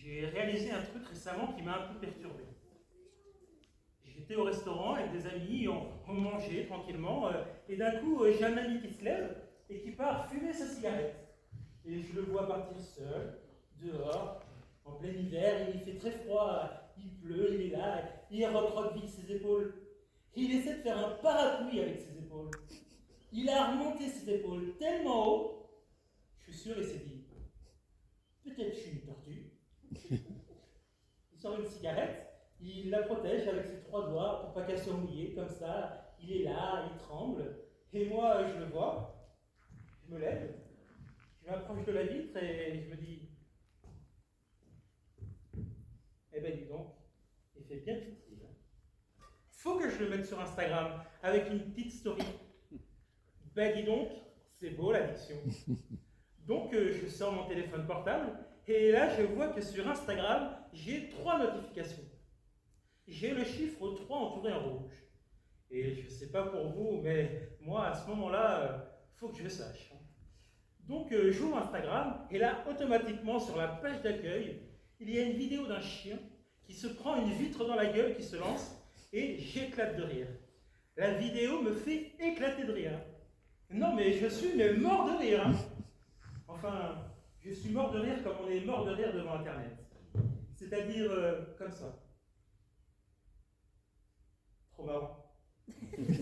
J'ai réalisé un truc récemment qui m'a un peu perturbé. J'étais au restaurant avec des amis, on mangeait tranquillement, et d'un coup, j'ai un ami qui se lève et qui part fumer sa cigarette. Et je le vois partir seul, dehors, en plein hiver, il fait très froid, il pleut, il est là, il recroque vite ses épaules. Il essaie de faire un parapluie avec ses épaules. Il a remonté ses épaules tellement haut, je suis sûr, il s'est dit, peut-être je suis une tortue. Il sort une cigarette, il la protège avec ses 3 doigts pour pas qu'elle soit mouillée, comme ça, il est là, il tremble, et moi je le vois, je me lève, je m'approche de la vitre et je me dis, eh ben dis donc, il fait bien pitié. Faut que je le mette sur Instagram avec une petite story. Ben dis donc, c'est beau l'addiction. Donc je sors mon téléphone portable et là je vois que sur Instagram, j'ai 3 notifications. J'ai le chiffre 3 entouré en rouge. Et je ne sais pas pour vous, mais moi à ce moment-là, faut que je sache. Donc j'ouvre Instagram et là automatiquement sur la page d'accueil, il y a une vidéo d'un chien qui se prend une vitre dans la gueule, qui se lance et j'éclate de rire. La vidéo me fait éclater de rire. Non mais je suis mort de rire. Enfin, je suis mort de rire comme on est mort de rire devant Internet. C'est-à-dire comme ça. Trop marrant. Je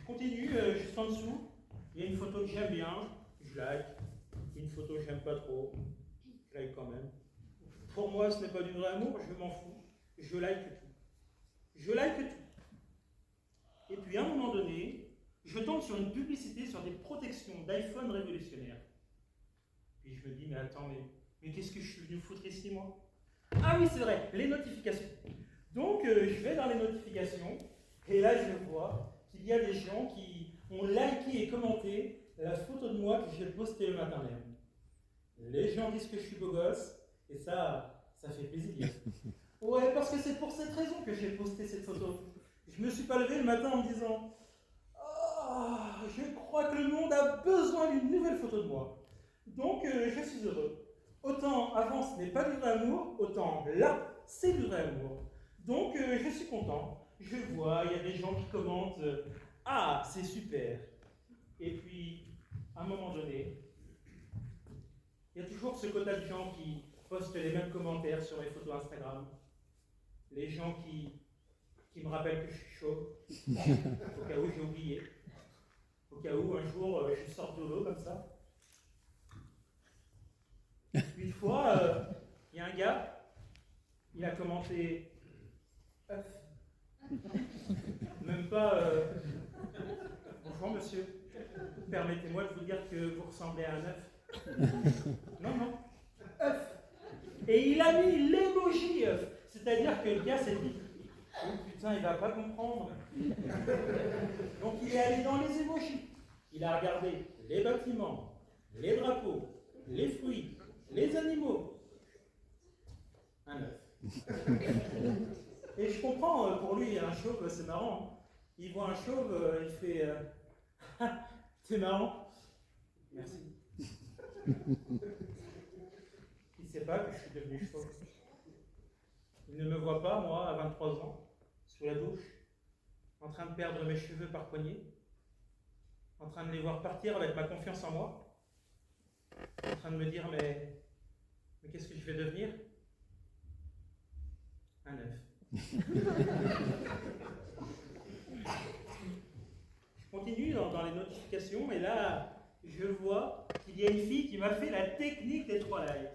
continue, juste en dessous. Il y a une photo que j'aime bien, je like. Une photo que j'aime pas trop, je like quand même. Pour moi, ce n'est pas du vrai amour, je m'en fous. Je like tout. Je like tout. Et puis à un moment donné, je tombe sur une publicité sur des protections d'iPhone révolutionnaires. Puis je me dis, mais attends, mais qu'est-ce que je suis venu foutre ici, moi? Ah oui, c'est vrai, les notifications. Donc, je vais dans les notifications, et là, je vois qu'il y a des gens qui ont liké et commenté la photo de moi que j'ai postée le matin même. Les gens disent que je suis beau gosse, et ça fait plaisir. Ouais, parce que c'est pour cette raison que j'ai posté cette photo. Je me suis pas levé le matin en me disant oh, je crois que le monde a besoin d'une nouvelle photo de moi. Donc, je suis heureux. Autant avant, ce n'est pas du vrai amour, autant là, c'est du vrai amour. Donc, je suis content. Je vois, il y a des gens qui commentent ah, c'est super. Et puis, à un moment donné, il y a toujours ce quota de gens qui postent les mêmes commentaires sur les photos Instagram. Les gens qui me rappellent que je suis chaud, au cas où j'ai oublié. Au cas où, un jour, je sors de l'eau comme ça. Une fois, il y a un gars, il a commenté œuf. Même pas bonjour monsieur, permettez-moi de vous dire que vous ressemblez à un œuf. Non, œuf. Et il a mis l'emoji œuf. C'est-à-dire que le gars s'est dit oh putain, il va pas comprendre. Donc il est allé dans les emojis. Il a regardé les bâtiments, les drapeaux, les fruits, les animaux. Un œuf. Et je comprends, pour lui, un chauve, c'est marrant. Il voit un chauve, il fait c'est marrant. Merci. Il ne sait pas que je suis devenu chauve. Il ne me voit pas, moi, à 23 ans, sous la douche, en train de perdre mes cheveux par poignée, en train de les voir partir avec ma confiance en moi, en train de me dire mais qu'est-ce que je vais devenir? Un œuf. Je continue dans les notifications et là, je vois qu'il y a une fille qui m'a fait la technique des 3 likes.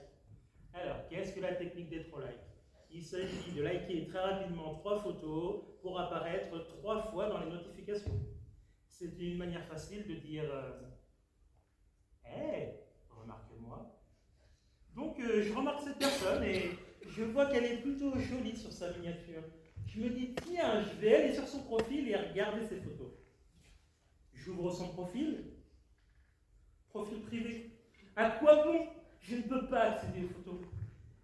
Alors, qu'est-ce que la technique des 3 likes? Il s'agit de liker très rapidement 3 photos pour apparaître 3 fois dans les notifications. C'est une manière facile de dire hey, remarque-moi. Donc, je remarque cette personne et je vois qu'elle est plutôt jolie sur sa miniature. Je me dis, tiens, je vais aller sur son profil et regarder ses photos. J'ouvre son profil privé. À quoi bon? Je ne peux pas accéder aux photos.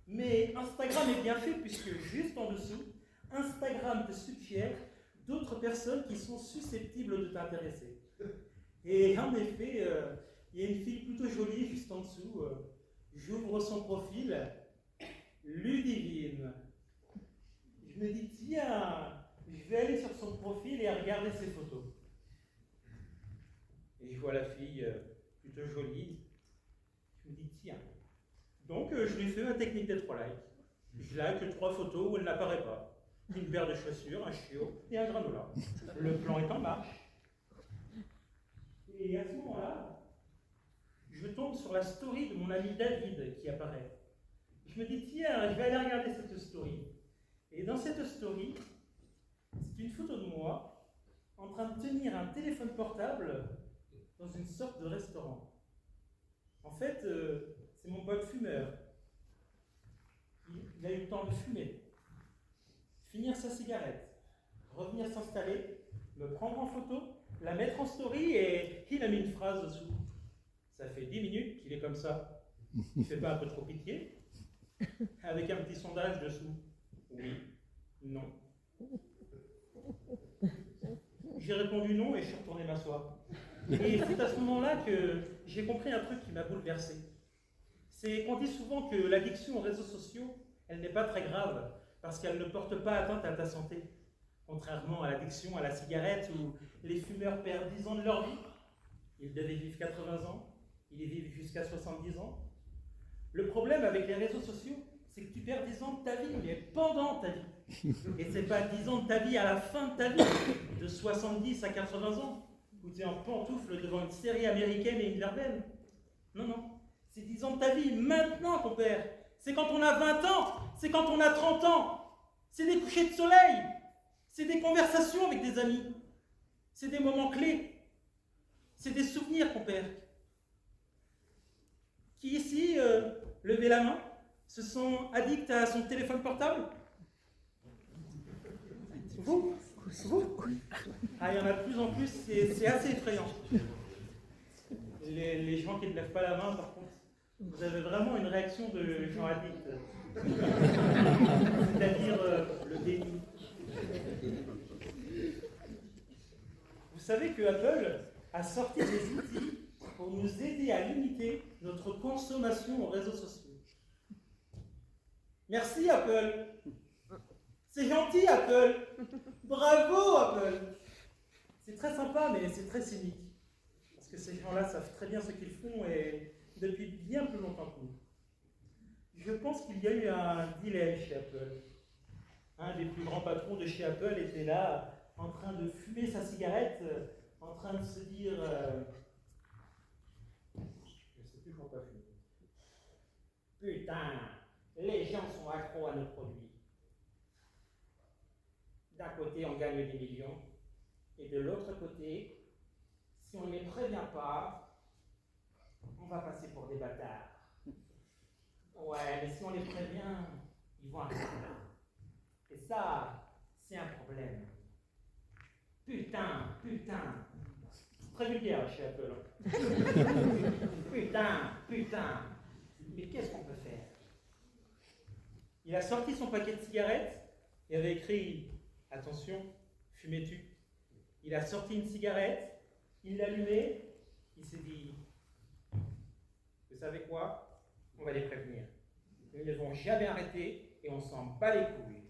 Mais Instagram est bien fait puisque juste en dessous, Instagram te suggère d'autres personnes qui sont susceptibles de t'intéresser. Et en effet, il y a une fille plutôt jolie juste en dessous. J'ouvre son profil, Ludivine. Je me dis, tiens, je vais aller sur son profil et regarder ses photos. Et je vois la fille plutôt jolie. Je me dis, tiens. Donc, je lui fais ma technique des 3 likes. Je like 3 photos où elle n'apparaît pas. Une paire de chaussures, un chiot et un granola. Le plan est en marche. Et à ce moment-là, je tombe sur la story de mon ami David qui apparaît. Je me dis, tiens, je vais aller regarder cette story. Et dans cette story, c'est une photo de moi en train de tenir un téléphone portable dans une sorte de restaurant. En fait, c'est mon pote fumeur. Il a eu le temps de fumer, finir sa cigarette, revenir s'installer, me prendre en photo, la mettre en story et il a mis une phrase dessous. Ça fait 10 minutes qu'il est comme ça. Il ne fait pas un peu trop pitié? Avec un petit sondage dessous. Oui, non. J'ai répondu non et je suis retourné m'asseoir. Et c'est à ce moment-là que j'ai compris un truc qui m'a bouleversé. C'est qu'on dit souvent que l'addiction aux réseaux sociaux, elle n'est pas très grave, parce qu'elle ne porte pas atteinte à ta santé. Contrairement à l'addiction à la cigarette, où les fumeurs perdent 10 ans de leur vie, ils devaient vivre 80 ans, ils y vivent jusqu'à 70 ans. Le problème avec les réseaux sociaux, c'est que tu perds 10 ans de ta vie, mais pendant ta vie. Et c'est pas 10 ans de ta vie à la fin de ta vie, de 70 à 80 ans, où tu es en pantoufle devant une série américaine et une verlaine. Non, non. C'est 10 ans de ta vie, maintenant qu'on perd. C'est quand on a 20 ans, c'est quand on a 30 ans. C'est des couchers de soleil, c'est des conversations avec des amis, c'est des moments clés, c'est des souvenirs qu'on perd. Qui ici, levez la main, se sont addicts à son téléphone portable? Vous? Ah, il y en a de plus en plus, c'est assez effrayant. Les gens qui ne lèvent pas la main, par contre, vous avez vraiment une réaction de gens addicts. C'est-à-dire le déni. Vous savez que Apple a sorti des outils pour nous aider à limiter notre consommation aux réseaux sociaux. Merci Apple. C'est gentil Apple. Bravo Apple. C'est très sympa, mais c'est très cynique. Parce que ces gens-là savent très bien ce qu'ils font et depuis bien plus longtemps que nous. Je pense qu'il y a eu un dilemme chez Apple. Un des plus grands patrons de chez Apple était là, en train de fumer sa cigarette, en train de se dire je ne sais plus pourquoi fumer. Putain, les gens sont accros à nos produits. D'un côté, on gagne des millions, et de l'autre côté, si on ne les prévient pas, on va passer pour des bâtards. Ouais, mais si on les prévient, ils vont arrêter. Et ça, c'est un problème. Putain. C'est très vulgaire chez Apple. Putain. Mais qu'est-ce qu'on peut faire? Il a sorti son paquet de cigarettes et avait écrit « Attention, fumez-tu ». Il a sorti une cigarette, il l'a allumée, il s'est dit « Vous savez quoi? On va les prévenir. Ils ne vont jamais arrêter et on s'en bat les couilles. »